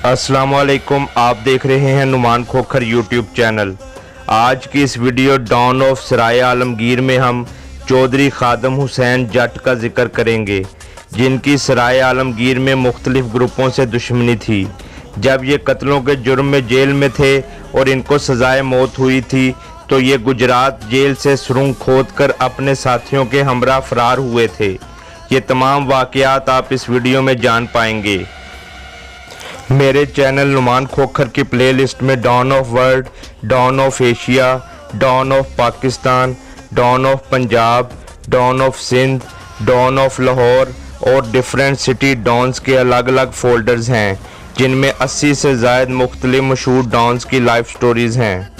अस्सलामुअलैकुम, आप देख रहे हैं नुमान खोखर यूट्यूब चैनल। आज की इस वीडियो डॉन ऑफ सराय आलमगीर में हम चौधरी खादम हुसैन जट का जिक्र करेंगे, जिनकी सराय आलमगीर में मुख्तलिफ ग्रुपों से दुश्मनी थी। जब ये कत्लों के जुर्म में जेल में थे और इनको सजाए मौत हुई थी तो ये गुजरात जेल से सुरंग खोदकर अपने साथियों के हमरा फरार हुए थे। ये तमाम वाक़यात आप इस वीडियो में जान पाएंगे। मेरे चैनल नुमान खोखर की प्लेलिस्ट में don of world, don of Asia, don of Pakistan, don of Punjab, don of Sindh, don of Lahore और डिफरेंट सिटी डॉन्स के अलग अलग फोल्डर्स हैं, जिनमें 80 से ज़ायद मुख्तलिफ मशहूर डॉन्स की लाइफ स्टोरीज़ हैं।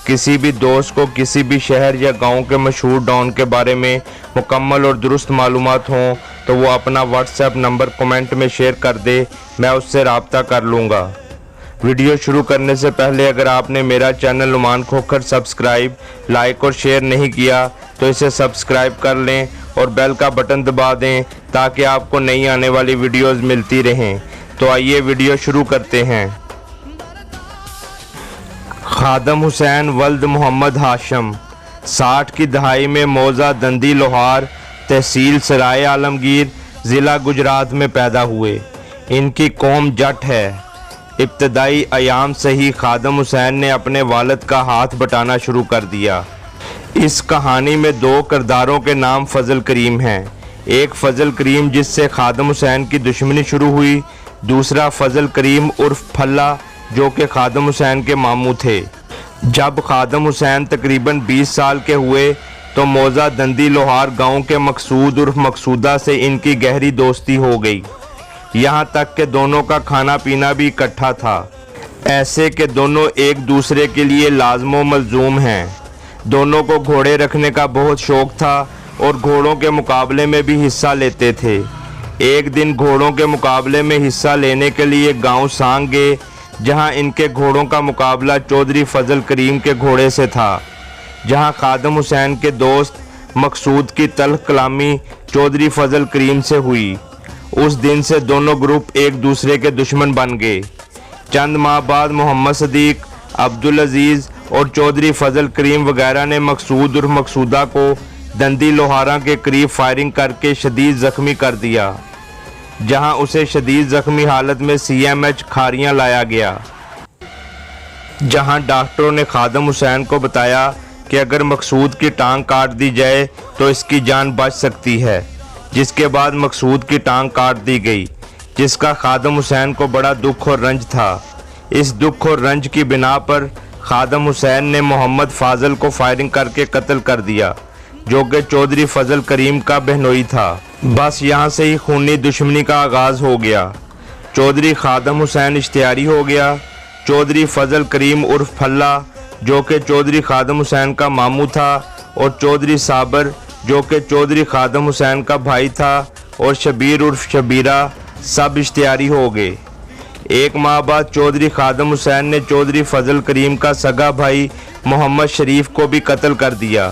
किसी भी दोस्त को किसी भी शहर या गांव के मशहूर डॉन के बारे में मुकम्मल और दुरुस्त मालूमात हों तो वो अपना व्हाट्सएप नंबर कमेंट में शेयर कर दे, मैं उससे रब्ता कर लूँगा। वीडियो शुरू करने से पहले अगर आपने मेरा channel Numan Khokhar subscribe, like और शेयर नहीं किया तो इसे सब्सक्राइब कर लें और बेल का बटन दबा दें ताकि आपको नई आने वाली वीडियोस मिलती रहें। तो आइए वीडियो शुरू करते हैं। खादम हुसैन वल्द मोहम्मद हाशम 60 की दहाई में मौजा दंदी लोहार, तहसील सराय आलमगीर, ज़िला गुजरात में पैदा हुए। इनकी कौम जट है। इब्तदाई अयाम से ही खादम हुसैन ने अपने वालिद का हाथ बटाना शुरू कर दिया। इस कहानी में दो किरदारों के नाम फजल करीम हैं। एक फजल करीम जिससे खादम हुसैन की दुश्मनी शुरू हुई, दूसरा फजल करीम उर्फ फल्ला जो कि खादम हुसैन के मामू थे। जब खादम हुसैन तकरीबन 20 साल के हुए तो मौजा दंदी लोहार गांव के मकसूद उर्फ मकसूदा से इनकी गहरी दोस्ती हो गई। यहाँ तक कि दोनों का खाना पीना भी इकट्ठा था। ऐसे कि दोनों एक दूसरे के लिए लाज़िम मलज़ूम हैं। दोनों को घोड़े रखने का बहुत शौक़ था और घोड़ों के मुकाबले में भी हिस्सा लेते थे। एक दिन घोड़ों के मुकाबले में हिस्सा लेने के लिए गांव सांग गए, जहां इनके घोड़ों का मुकाबला चौधरी फजल करीम के घोड़े से था। जहां खादम हुसैन के दोस्त मकसूद की तल्ख कलामी चौधरी फजल करीम से हुई। उस दिन से दोनों ग्रुप एक दूसरे के दुश्मन बन गए। चंद माह बाद मोहम्मद सदीक, अब्दुल अजीज़ और चौधरी फजल करीम वगैरह ने मकसूद और मकसूदा को दंदी लोहारा के करीब फायरिंग करके शदीद ज़ख्मी कर दिया, जहां उसे शदीद ज़ख्मी हालत में CMH खारियां लाया गया। जहां डॉक्टरों ने खादम हुसैन को बताया कि अगर मकसूद की टांग काट दी जाए तो इसकी जान बच सकती है, जिसके बाद मकसूद की टांग काट दी गई, जिसका खादम हुसैन को बड़ा दुख और रंज था। इस दुख और रंज की बिना पर खादम हुसैन ने मोहम्मद फाजल को फायरिंग करके कत्ल कर दिया, जो कि चौधरी फजल करीम का बहनोई था। बस यहाँ से ही खूनी दुश्मनी का आगाज़ हो गया। चौधरी खादम हुसैन इश्तियारी हो गया। चौधरी फजल करीम उर्फ फल्ला जो कि चौधरी खादम हुसैन का मामू था, और चौधरी साबर जो कि चौधरी खादम हुसैन का भाई था, और शबीर उर्फ शबीरा सब इश्तियारी हो गए। एक माह बाद चौधरी खादम हुसैन ने चौधरी फजल करीम का सगा भाई मोहम्मद शरीफ को भी कत्ल कर दिया।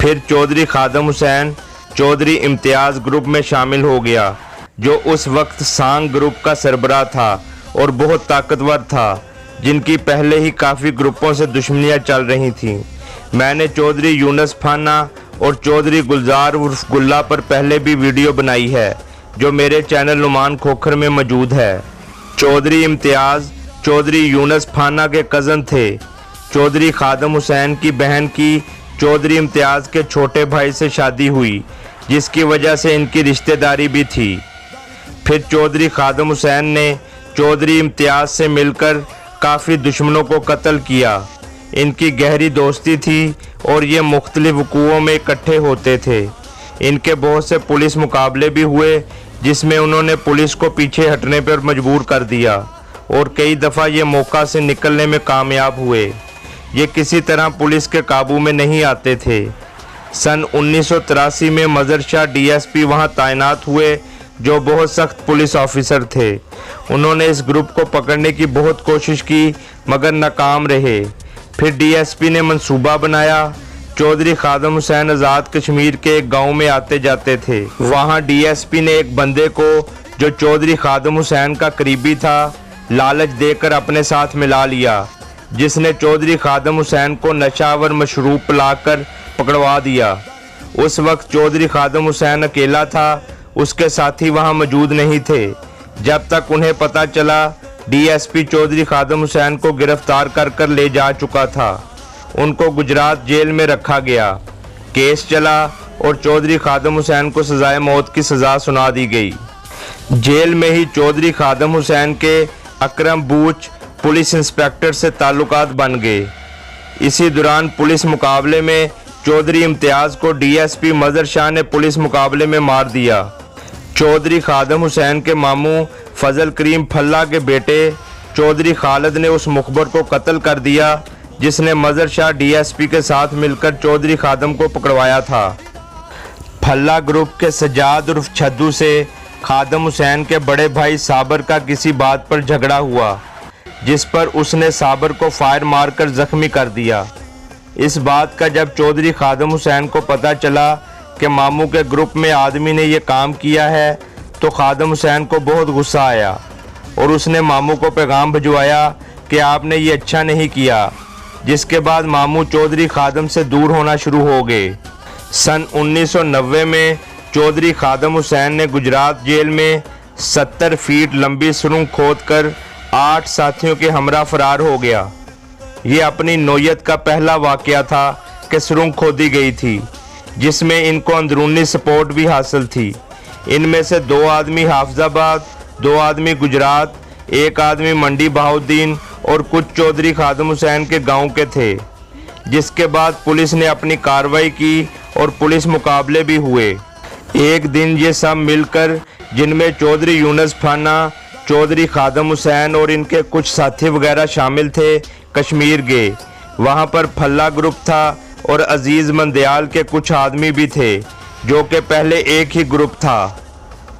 फिर चौधरी खादम हुसैन चौधरी इम्तियाज़ ग्रुप में शामिल हो गया, जो उस वक्त सांग ग्रुप का सरबराह था और बहुत ताकतवर था, जिनकी पहले ही काफ़ी ग्रुपों से दुश्मनियाँ चल रही थीं। मैंने चौधरी यूनुस फाना और चौधरी गुलजार उर्फ गुल्ला पर पहले भी वीडियो बनाई है, जो मेरे चैनल नुमान खोखर में मौजूद है। चौधरी इम्तियाज़ चौधरी यूनुस फाना के कज़न थे। चौधरी खादम हुसैन की बहन की चौधरी इम्तियाज़ के छोटे भाई से शादी हुई, जिसकी वजह से इनकी रिश्तेदारी भी थी। फिर चौधरी खादम हुसैन ने चौधरी इम्तियाज़ से मिलकर काफ़ी दुश्मनों को कत्ल किया। इनकी गहरी दोस्ती थी और ये मुख्तलिफ वक़ूओं में इकट्ठे होते थे। इनके बहुत से पुलिस मुकाबले भी हुए, जिसमें उन्होंने पुलिस को पीछे हटने पर मजबूर कर दिया और कई दफ़ा ये मौका से निकलने में कामयाब हुए। ये किसी तरह पुलिस के काबू में नहीं आते थे। सन 1983 में मज़र शाह DSP वहाँ तैनात हुए, जो बहुत सख्त पुलिस ऑफिसर थे। उन्होंने इस ग्रुप को पकड़ने की बहुत कोशिश की मगर नाकाम रहे। फिर DSP ने मंसूबा बनाया। चौधरी खादम हुसैन आज़ाद कश्मीर के एक गांव में आते जाते थे। वहां DSP ने एक बंदे को जो चौधरी खादम हुसैन का करीबी था लालच देकर अपने साथ मिला लिया, जिसने चौधरी खादम हुसैन को नशावर मशरूब पिलाकर पकड़वा दिया। उस वक्त चौधरी खादम हुसैन अकेला था, उसके साथी वहां मौजूद नहीं थे। जब तक उन्हें पता चला, डीएसपी चौधरी खादम हुसैन को गिरफ्तार कर ले जा चुका था। उनको गुजरात जेल में रखा गया। केस चला और चौधरी खादम हुसैन को सजाए मौत की सज़ा सुना दी गई। जेल में ही चौधरी खादम हुसैन के अकरम बूच पुलिस इंस्पेक्टर से ताल्लुकात बन गए। इसी दौरान पुलिस मुकाबले में चौधरी इम्तियाज़ को डीएसपी मजहर शाह ने पुलिस मुकाबले में मार दिया। चौधरी खादम हुसैन के मामू फजल करीम फल्ला के बेटे चौधरी खालिद ने उस मुखबर को कत्ल कर दिया, जिसने मजहर शाह डीएसपी के साथ मिलकर चौधरी खादम को पकड़वाया था। फल्ला ग्रुप के सज्जाद उर्फ छद्दू से खादम हुसैन के बड़े भाई साबर का किसी बात पर झगड़ा हुआ, जिस पर उसने साबर को फायर मारकर जख्मी कर दिया। इस बात का जब चौधरी खादम हुसैन को पता चला कि मामू के ग्रुप में आदमी ने ये काम किया है, तो खादम हुसैन को बहुत गुस्सा आया और उसने मामू को पैगाम भिजवाया कि आपने ये अच्छा नहीं किया, जिसके बाद मामू चौधरी खादम से दूर होना शुरू हो गए। सन 1990 में चौधरी खादम हुसैन ने गुजरात जेल में 70 फीट लंबी सुरंग खोदकर 8 साथियों के हमरा फरार हो गया। ये अपनी नौयत का पहला वाकया था कि सुरंग खोदी गई थी, जिसमें इनको अंदरूनी सपोर्ट भी हासिल थी। इनमें से 2 आदमी हाफिजाबाद, 2 आदमी गुजरात, 1 आदमी मंडी बहाउद्दीन और कुछ चौधरी खादम हुसैन के गांव के थे। जिसके बाद पुलिस ने अपनी कार्रवाई की और पुलिस मुकाबले भी हुए। एक दिन ये सब मिलकर, जिनमें चौधरी यूनुस फाना, चौधरी खादम हुसैन और इनके कुछ साथी वगैरह शामिल थे, कश्मीर गए। वहाँ पर फल्ला ग्रुप था और अजीज़ मंदयाल के कुछ आदमी भी थे, जो कि पहले एक ही ग्रुप था।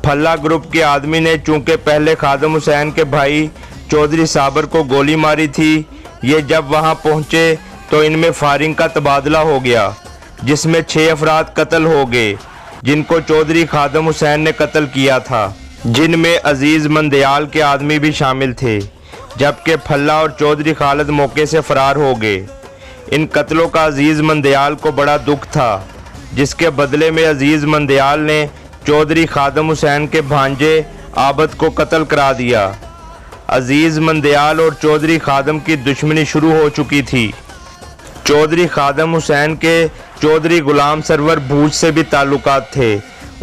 फल्ला ग्रुप के आदमी ने चूंकि पहले खादम हुसैन के भाई चौधरी साबर को गोली मारी थी, ये जब वहां पहुंचे तो इनमें फायरिंग का तबादला हो गया, जिसमें 6 अफराद कत्ल हो गए, जिनको चौधरी खादम हुसैन ने कत्ल किया था, जिनमें अजीज़ मंदयाल के आदमी भी शामिल थे, जबकि फल्ला और चौधरी खालिद मौके से फरार हो गए। इन कत्लों का अजीज़ मंदयाल को बड़ा दुख था, जिसके बदले में अजीज़ मंदयाल ने चौधरी खादम हुसैन के भांजे आबद को कत्ल करा दिया। अजीज़ मंदयाल और चौधरी खादम की दुश्मनी शुरू हो चुकी थी। चौधरी खादम हुसैन के चौधरी गुलाम सरवर भूज से भी ताल्लुकात थे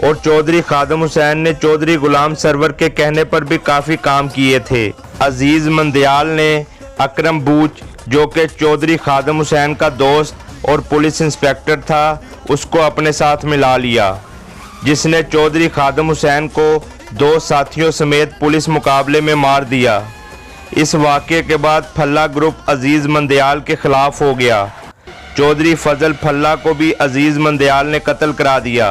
और चौधरी खादम हुसैन ने चौधरी गुलाम सरवर के कहने पर भी काफ़ी काम किए थे। अजीज़ मंदयाल ने अकरम बूच, जो कि चौधरी खादम हुसैन का दोस्त और पुलिस इंस्पेक्टर था, उसको अपने साथ मिला लिया, जिसने चौधरी खादम हुसैन को 2 साथियों समेत पुलिस मुकाबले में मार दिया। इस वाक़े के बाद फल्ला ग्रुप अजीज़ मंदयाल के खिलाफ हो गया। चौधरी फजल फल्ला को भी अजीज़ मंदयाल ने कत्ल करा दिया।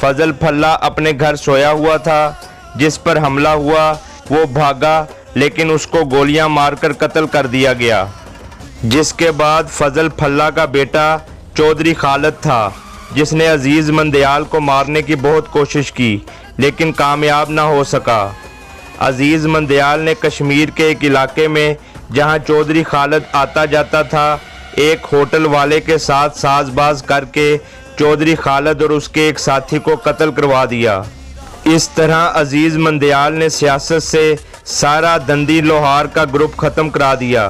फजल फल्ला अपने घर सोया हुआ था, जिस पर हमला हुआ वो भागा, लेकिन उसको गोलियां मारकर कत्ल कर दिया गया। जिसके बाद फजल फल्ला का बेटा चौधरी खालिद था, जिसने अजीज़ मंदयाल को मारने की बहुत कोशिश की, लेकिन कामयाब ना हो सका। अजीज़ मंदयाल ने कश्मीर के एक इलाके में, जहां चौधरी खालिद आता जाता था, एक होटल वाले के साथ साजबाज करके चौधरी खालिद और उसके एक साथी को कत्ल करवा दिया। इस तरह अजीज़ मंदयाल ने सियासत से सारा दंदी लोहार का ग्रुप ख़त्म करा दिया।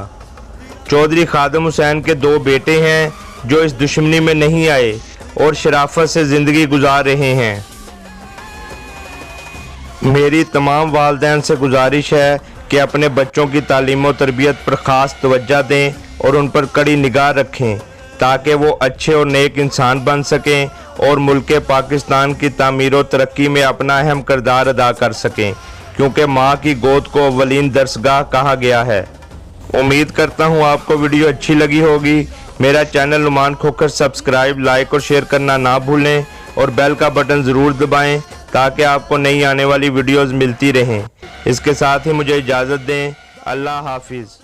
चौधरी खादम हुसैन के 2 बेटे हैं, जो इस दुश्मनी में नहीं आए और शराफत से ज़िंदगी गुजार रहे हैं। मेरी तमाम वालिदैन से गुजारिश है कि अपने बच्चों की तालीम और तरबियत पर ख़ास तवज्जो दें और उन पर कड़ी निगाह रखें, ताकि वो अच्छे और नेक इंसान बन सकें और मुल्क पाकिस्तान की तामीर और तरक्की में अपना अहम किरदार अदा कर सकें, क्योंकि माँ की गोद को अव्वलीन दरसगाह कहा गया है। उम्मीद करता हूँ आपको वीडियो अच्छी लगी होगी। मेरा channel Numan Khokhar subscribe, like और शेयर करना ना भूलें और बेल का बटन ज़रूर दबाएं, ताकि आपको नई आने वाली वीडियोज़ मिलती रहें। इसके साथ ही मुझे इजाज़त दें। अल्लाह हाफिज़।